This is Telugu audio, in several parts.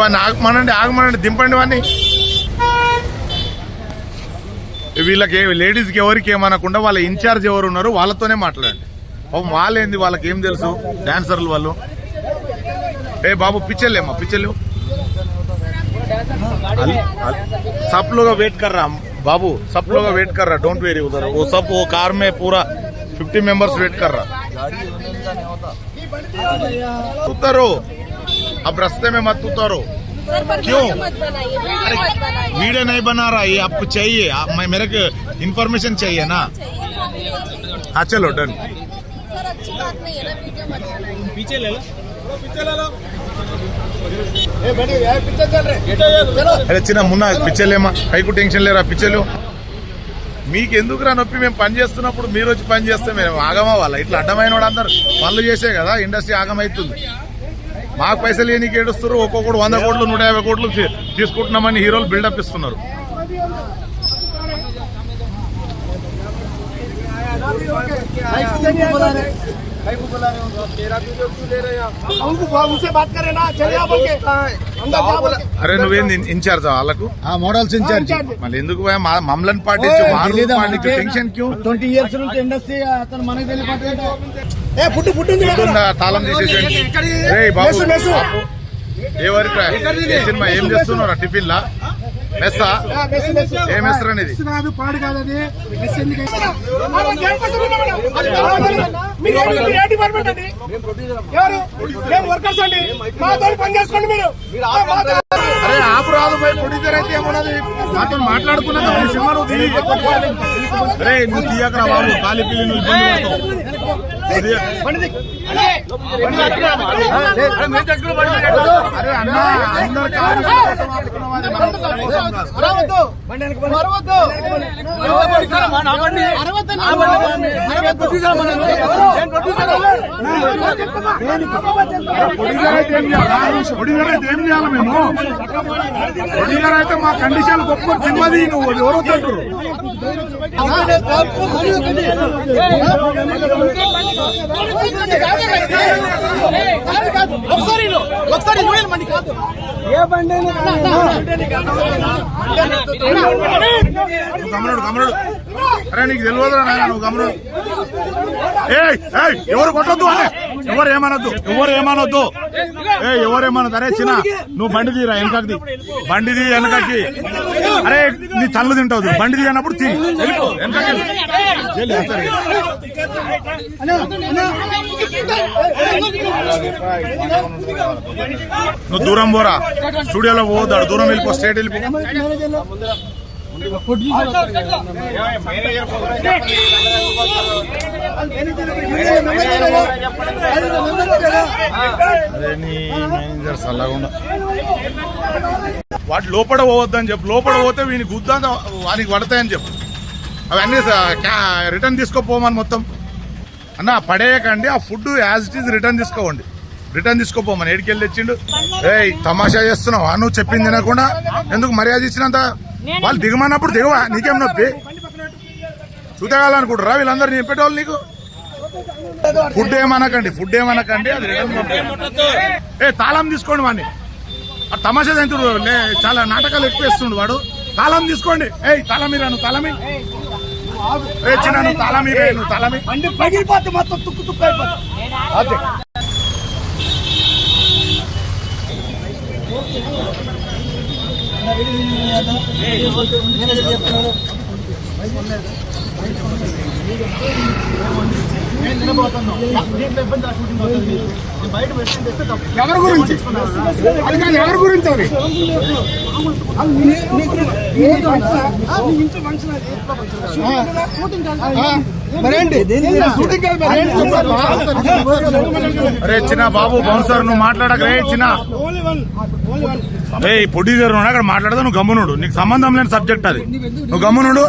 వాడిని ఆగమనండి దింపండి వాడిని. వీళ్ళకి లేడీస్కి ఎవరికి ఏమనకుండా వాళ్ళ ఇన్ఛార్జ్ ఎవరు ఉన్నారు వాళ్ళతోనే మాట్లాడండి. వాళ్ళేంది వాళ్ళకి ఏం తెలుసు డాన్సర్లు వాళ్ళు. బాబు పిచ్చలేమ్మా పిచ్చలు सब लोग वेट कर रहा बाबू, सब लोग वेट कर रहा, डोंट वेरी उधर वो सब वो कार में पूरा 50 मेंबर्स वेट कर रहा. उतरो अब रास्ते में मत उतरो. क्यों वीडियो नहीं बना रहा, ये आपको चाहिए, मेरे को इन्फॉर्मेशन चाहिए ना. हाँ चलो डन. पीछे ले लो. అరే చిన్న మున్న పిచ్చలేమా పైకు టెన్షన్ లేరా పిచ్చలు. మీకెందుకు రా నొప్పి, మేము పని చేస్తున్నప్పుడు మీరు వచ్చి పని చేస్తే మేము ఆగమా వాళ్ళ ఇట్లా అడ్డమైన వాడు అందరు పనులు చేసే కదా ఇండస్ట్రీ ఆగమవుతుంది. మాకు పైసలు ఏనికి ఏడుస్తారు, ఒక్కొక్కడు 100 కోట్లు 150 కోట్లు తీసుకుంటున్నామని హీరోలు బిల్డప్ ఇస్తున్నారు. అరే నువ్వేంది ఇన్ఛార్జ్ వాళ్ళకు మోడల్స్ ఇన్ఛార్జ్, మళ్ళీ ఎందుకు మమ్మల్ని పాటించు టెన్షన్ క్యూ. 20 years నుంచి ఇండస్ట్రీ అతను మనకి తాళం తీసేసి ఎవరికి సినిమా ఏం చేస్తున్నారా టిఫిన్ లా మెస్సా ఏం మెస్సర్ అనేది పాడు కాదని అరే ఆపు రాదు పోయి ప్రొడ్యూసర్ అయితే ఏమన్నది మాతో మాట్లాడుకున్నా సినిమా అరే నువ్వు తీయకరా బాబు కాలి పిల్లి నువ్వు అరే అన్న ఏం చేయాలి మేము ప్రొడ్యూసర్ అయితే మా కండిషన్ గొప్ప సినిమాది నువ్వు ఎవరు వద్దంటారు. ఒకసారి చూడండి మంది కాదు ఏ బండి గమనుడు అరే నీకు తెలియదురా నాయన నువ్వు గమనుడు. ఎవరు కొట్టొద్దు అనే ఎవరు ఏమనొద్దు ఎవరేమనొద్దు. అరే చిన్న నువ్వు బండి తీరా వెనకది బండిది వెనకకి. అరే నీ తల్లు తింటావు బండిది అన్నప్పుడు తీ వెనకకి. నువ్వు దూరం పోరా, స్టూడియోలో పోతాడు దూరం వెళ్ళిపో, స్ట్రేట్ వెళ్ళిపో. అదే నీ మేనేజర్ సల్లగా వాటి లోపల పోవద్దని చెప్పు, లోపల పోతే వీని గుద్దా వానికి పడతాయని చెప్పు. అవన్నీ రిటర్న్ తీసుకోపోమని మొత్తం అన్న పడేయకండి. ఆ food as it is return తీసుకోవండి, రిటర్న్ తీసుకోపోమని. ఏడికెళ్ళి తెచ్చిండు. తమాషా చేస్తున్నావా నువ్వు చెప్పింది తినకుండా? ఎందుకు మర్యాద ఇచ్చినంత వాళ్ళు దిగమన్నప్పుడు దిగవా, నీకేం నొప్పి? చూతగాలనుకుంటారా వీళ్ళందరూ చెప్పేటోళ్ళు నీకు? ఫుడ్ ఏమనకండి అది రిటర్న్. తాళం తీసుకోండి వాడిని. తమాషా తింటుడు చాలా నాటకాలు ఎక్కువ వేస్తుండు వాడు. తాళం తీసుకోండి. తాళం మీరా నువ్వు తాళమి చిన్న నువ్వు తాళమి పగిలిపోతే మొత్తం తుక్కు తుక్కు అయిపోతుంది. ఎవరి గురించి అది కానీ ఎవరి గురించి అది అరే చిన్న బాబు బౌన్సర్ నువ్వు మాట్లాడక రే చిన్న ప్రొడ్యూసర్ అక్కడ మాట్లాడదా నువ్వు గమ్మునుడు, నీకు సంబంధం లేని సబ్జెక్ట్ అది, నువ్వు గమ్మునుడు.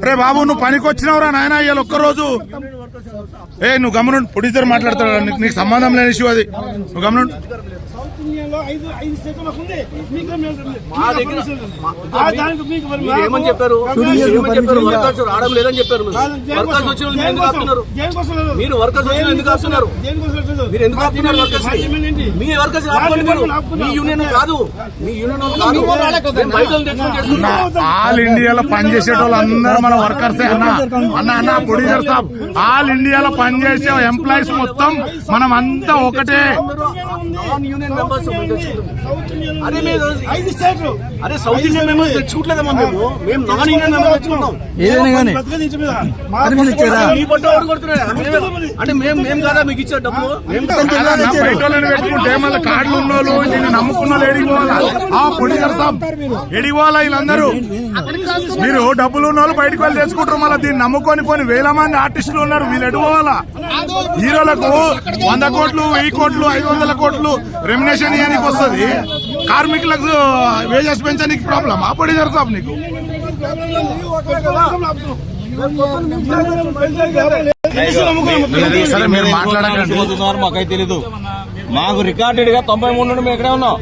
రే బాబు నువ్వు పనికి వచ్చినావురా నాయన ఇవాళ ఒక్కరోజు. నువ్వు గమ్మునుడు, ప్రొడ్యూసర్ మాట్లాడతాడు, నీకు సంబంధం లేని ఇష్యూ అది, నువ్వు గమ్మునుడు. ఐదు స్టేట్లు మాకు ఉంది. మీకు మా దగ్గర దానికి మీకు మరి మీరు ఏమని చెప్పారు? వర్కర్స్ రావడం లేదని చెప్పారు. వర్కర్స్ వచ్చిన వాళ్ళు మీరు ఎందుకు ఆపుతున్నారు? మీరు వర్కర్స్ వచ్చిన ఎందుకు ఆపుతున్నారు? మీరు ఎందుకు ఆపుతున్నారు వర్కర్స్? మీ వర్కర్స్ ఆపుకోండి. మీరు మీ యూనియన్ కాదు, మీ యూనియన్ కాదు. మేము బయట వాళ్ళని తెచ్చుకొని చేస్తున్నాం. ఆల్ ఇండియాలో పనిచేసే వాళ్ళు అందరూ మన వర్కర్సే అన్న ప్రొడ్యూసర్ సాబ్. ఆల్ ఇండియాలో పనిచేసే ఎంప్లాయీస్ మొత్తం మనం అంతా ఒకటే. నాన్ యూనియన్ మెంబర్స్ అరే మీరు 5 స్టేట్లు అరే సౌత్ ఇండియన్ మెంబర్స్ తెచ్చుకోవట్లేదమ్మా. మేము నాన్ యూనియన్ మెంబర్స్ తెచ్చుకున్నాం. ఏదైనా కానీ మీ పట్టు ఎవరు కొడుతున్నారు? అంటే మేము కాదా మీకు ఇచ్చే డబ్బులు? మేము బయట వాళ్ళని పెట్టుకుంటే మళ్ళీ కార్డులు ఉన్నోళ్ళు దీన్ని నమ్ముకున్న వాళ్ళు ఎడిపోవాలా? ఆ ప్రొడ్యూసర్ సాబ్ ఎడిపోవాలా? వీళ్ళందరూ మీరు డబ్బులు ఉన్న వాళ్ళు బయటకు వెళ్ళి తెచ్చుకుంటారు. మళ్ళీ దీన్ని నమ్ముకొని పోని వేల మంది ఆర్టిస్టులు ఉన్నారు. వీళ్ళు ఎడిపోవాలా? హీరోలకు 100 కోట్లు 1000 కోట్లు 500 కోట్లు రెమ్యునేషన్ ఇవ్వడానికి వస్తుంది. కార్మికులకు వేజెస్ పెంచడానికి ప్రాబ్లం. ఆ ప్రొడ్యూసర్ సాబ్ నీకు సరే మీరు మాట్లాడకండి. మాకైతే తెలీదు. మాకు రికార్డెడ్ గా 93 నుండి మేము ఇక్కడే ఉన్నాం.